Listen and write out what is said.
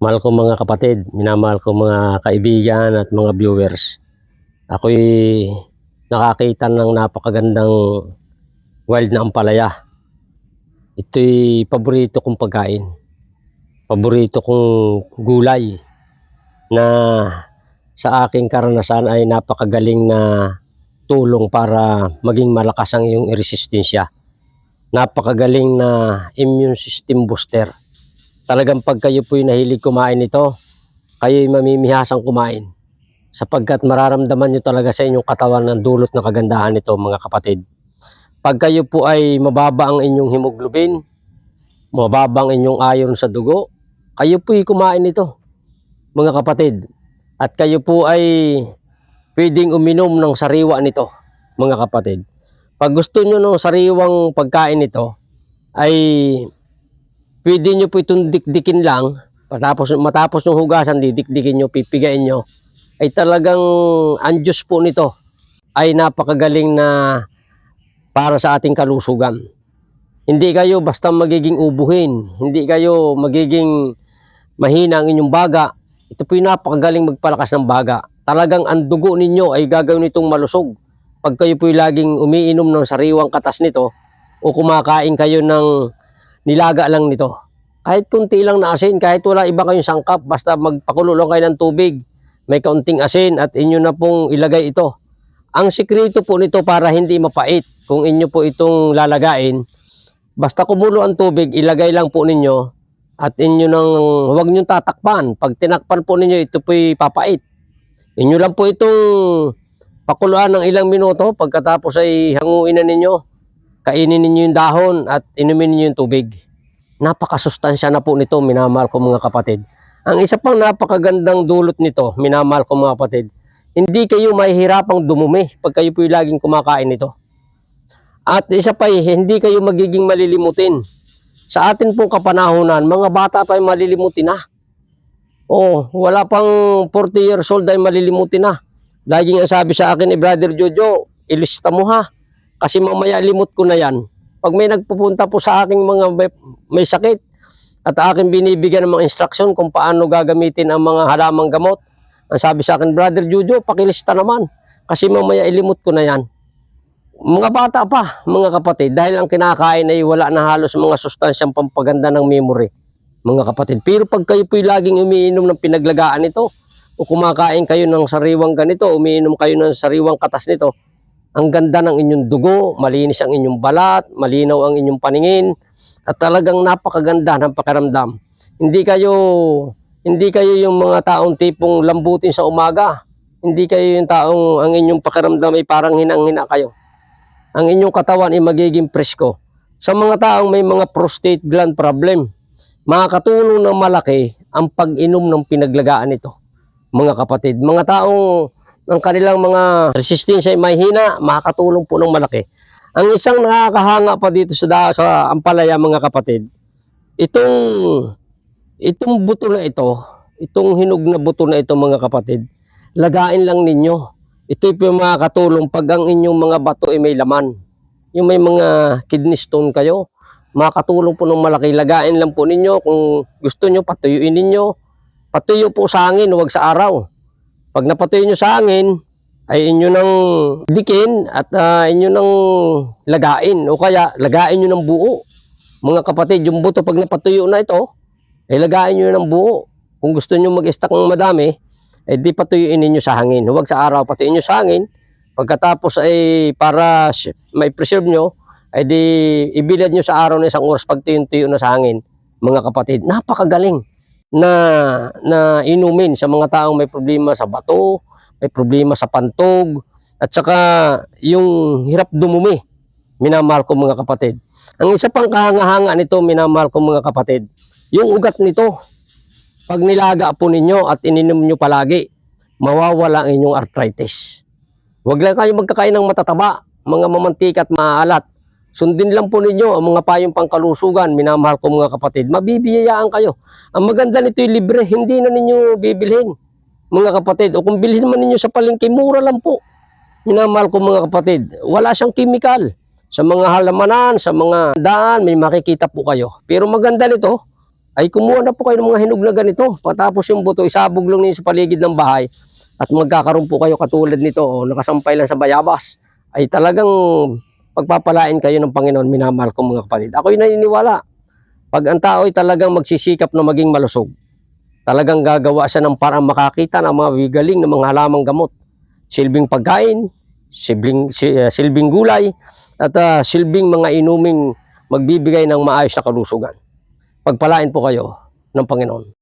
Mahal ko mga kapatid, minamahal ko mga kaibigan at mga viewers. Ako'y nakakita ng napakagandang wild na ampalaya. Ito'y paborito kong pagkain. Paborito kong gulay na sa aking karanasan ay napakagaling na tulong para maging malakas ang iyong resistensya. Napakagaling na immune system booster. Talagang pag kayo po'y nahilig kumain nito, kayo'y mamimihasang kumain. Sapagkat mararamdaman nyo talaga sa inyong katawan ng dulot ng kagandahan nito mga kapatid. Pag kayo po ay mababa ang inyong hemoglobin, mababa ang inyong iron sa dugo, kayo po'y kumain nito mga kapatid. At kayo po ay pwedeng uminom ng sariwa nito mga kapatid. Pag gusto nyo ng sariwang pagkain nito, ay pwede nyo po itong dikdikin lang. Matapos yung hugasan, didikdikin nyo, pipigain nyo. Ay talagang ang Diyos po nito ay napakagaling na para sa ating kalusugan. Hindi kayo basta magiging ubuhin, hindi kayo magiging mahina ang inyong baga. Ito po yung napakagaling magpalakas ng baga. Talagang ang dugo ninyo ay gagawin itong malusog. Pag kayo po laging umiinom ng sariwang katas nito o kumakain kayo ng nilaga lang nito. Kahit kunti lang na asin, kahit wala iba kayong sangkap, basta magpakulo lang kayo ng tubig, may kaunting asin at inyo na pong ilagay ito. Ang sikreto po nito para hindi mapait, kung inyo po itong lalagain, basta kumulo ang tubig, ilagay lang po ninyo at inyo nang huwag nyo tatakpan. Pag tinakpan po ninyo, ito po'y papait. Inyo lang po itong pakuluan ng ilang minuto, pagkatapos ay hanguin na ninyo, kainin ninyo yung dahon at inumin ninyo yung tubig. Napakasustansya na po nito, minamahal ko mga kapatid. Ang isa pang napakagandang dulot nito, minamahal ko mga kapatid, hindi kayo mahihirapang dumumi pag kayo po laging kumakain nito. At isa pa, hindi kayo magiging malilimutin. Sa atin pong kapanahunan, mga bata pa ay malilimutin na. Wala pang 40 years old ay malilimutin na. Laging ang sabi sa akin ni Brother Jojo, ilista mo ha, kasi mamaya limot ko na yan. Pag may nagpupunta po sa aking mga may sakit at aking binibigyan ng mga instruction kung paano gagamitin ang mga halamang gamot, ang sabi sa akin, Brother Jojo, pakilista naman kasi mamaya ilimot ko na yan. Mga bata pa, mga kapatid, dahil ang kinakain ay wala na halos mga sustansyang pampaganda ng memory, mga kapatid. Pero pag kayo po'y laging umiinom ng pinaglagaan nito, o kumakain kayo ng sariwang ganito, umiinom kayo ng sariwang katas nito, ang ganda ng inyong dugo, malinis ang inyong balat, malinaw ang inyong paningin, at talagang napakaganda ng pakiramdam. Hindi kayo yung mga taong tipong lambutin sa umaga. Hindi kayo yung taong ang inyong pakiramdam ay parang hinang-hina kayo. Ang inyong katawan ay magiging presko. Sa mga taong may mga prostate gland problem, makakatulong ng malaki ang pag-inom ng pinaglagaan nito. Mga kapatid, mga taong ang kanilang mga resistensya ay mahina, makakatulong po ng malaki. Ang isang nakakahanga pa dito sa ampalaya mga kapatid, itong buto na ito, itong hinog na buto na ito mga kapatid, lagain lang ninyo. Ito'y po makakatulong pag ang inyong mga bato ay may laman. Yung may mga kidney stone kayo, makakatulong po ng malaki. Lagain lang po ninyo. Kung gusto nyo, patuyuin ninyo. Patuyo po sa hangin, huwag sa araw. Pag napatuyo nyo sa hangin, ay inyo nang dikin at inyo nang lagain. O kaya, lagain nyo ng buo. Mga kapatid, yung buto pag napatuyo na ito, ay lagain nyo ng buo. Kung gusto nyo mag-stack ng madami, ay di patuyuin ninyo sa hangin. Huwag sa araw, patuyuin nyo sa hangin. Pagkatapos ay para may preserve nyo, ay di ibilad nyo sa araw na isang oras pag tuyo na sa hangin. Mga kapatid, napakagaling na inumin sa mga taong may problema sa bato, may problema sa pantog, at saka yung hirap dumumi. Minamahal ko mga kapatid. Ang isa pang kahanga-hanga nito, minamahal ko mga kapatid, yung ugat nito. Pag nilaga po ninyo at ininom nyo palagi, mawawala ang inyong arthritis. Huwag lang kayo magkakain ng matataba, mga mamantika at maalat. Sundin lang po ninyo ang mga payong pangkalusugan, minamahal ko mga kapatid. Mabibiyayaan kayo. Ang maganda nito ay libre, hindi na ninyo bibilhin, mga kapatid. O kung bilhin man ninyo sa palengke, mura lang po. Minamahal ko mga kapatid. Wala siyang chemical. Sa mga halamanan, sa mga daan, may makikita po kayo. Pero maganda nito, ay kumuha na po kayo ng mga hinog na ganito. Patapos yung buto, isabog lang ninyo sa paligid ng bahay at magkakaroon po kayo katulad nito, nakasampay lang sa bayabas. Ay talagang pagpapalain kayo ng Panginoon, minamahal ko mga kapatid. Ako'y naniniwala, pag ang tao ay talagang magsisikap na maging malusog, talagang gagawa siya ng parang makakita ng mga bigaling ng mga halamang gamot. Silbing pagkain, silbing gulay, at silbing mga inuming magbibigay ng maayos na kalusugan. Pagpalain po kayo ng Panginoon.